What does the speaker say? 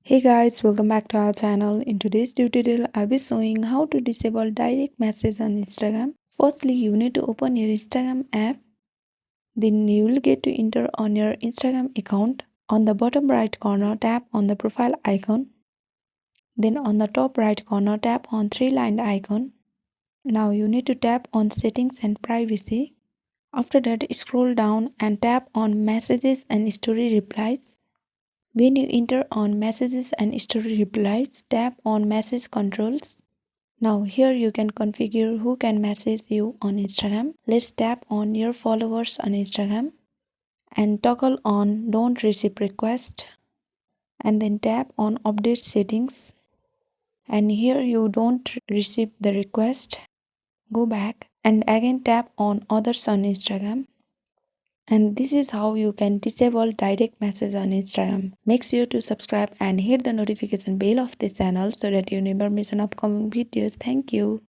Hey guys, welcome back to our channel. In today's tutorial, I'll be showing how to disable direct message on Instagram. Firstly, you need to open your Instagram app. Then you will get to enter on your Instagram account. On the bottom right corner, tap on the profile icon. Then on the top right corner, tap on three-lined icon. Now you need to tap on settings and privacy. After that, scroll down and tap on messages and story replies. When you enter on messages and story replies, tap on message controls. Now here you can configure who can message you on Instagram. Let's tap on your followers on Instagram and toggle on don't receive request, and then tap on update settings, and here you don't receive the request. Go back and again tap on others on Instagram. And this is how you can disable direct message on Instagram. Make sure to subscribe and hit the notification bell of this channel so that you never miss an upcoming videos. Thank you.